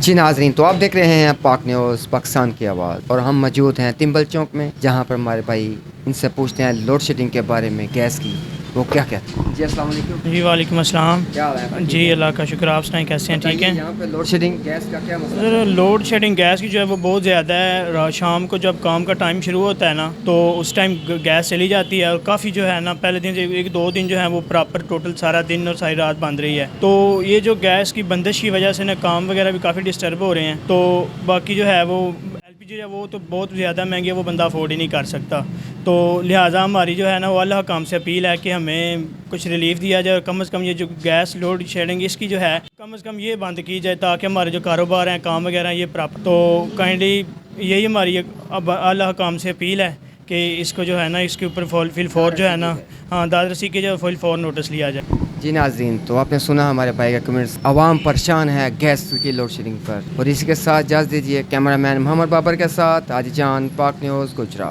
जी नाजरीन, तो आप देख रहे हैं पाक न्यूज़ पाकिस्तान की आवाज़ और हम मौजूद हैं तिम्बल चौक में, जहां पर हमारे भाई इनसे पूछते हैं लोड शेडिंग के बारे में, गैस की वो क्या कहते हैं। जी अस्सलाम वालेकुम। जी वालेकुम अस्सलाम। क्या हाल है? जी अल्लाह का शुक्र, आप सुनाएं कैसे हैं? ठीक हैं। यहाँ पे लोड शेडिंग गैस का क्या मसला सर है? लोड शेडिंग गैस की जो है वो बहुत ज़्यादा है। शाम को जब काम का टाइम शुरू होता है ना, तो उस टाइम गैस चली जाती है और काफ़ी जो है ना, पहले दिन से एक दो दिन जो है वो प्रॉपर टोटल सारा दिन और सारी रात बंद रही है। तो ये जो गैस की बंदिश की वजह से ना काम वगैरह भी काफ़ी डिस्टर्ब हो रहे हैं। तो बाकी जो है वो LPG है वो तो बहुत ज़्यादा महंगी है, वो बंदा अफोर्ड ही नहीं कर सकता। तो लिहाजा हमारी जो है ना वो अल्लाह काम से अपील है कि हमें कुछ रिलीफ दिया जाए, कम से कम ये जो गैस लोड शेडिंग इसकी जो है कम से कम ये बंद की जाए, ताकि हमारे जो कारोबार हैं, काम वगैरह ये प्राप्त। तो काइंडली यही हमारी अब अल्लाह काम से अपील है कि इसको जो है ना इसके ऊपर फिल फॉर जो है ना, हाँ दादरसी के जो फिल फॉर नोटिस लिया जाए। जी नाजरीन, तो आपने सुना हमारे भाई का कमेंट्स। आवाम परेशान है गैस की लोड शेडिंग पर, और इसी के साथ इजाज़त दीजिए कैमरामैन मोहम्मद बाबर के साथ आदिजान, पाक न्यूज़ गुजरात।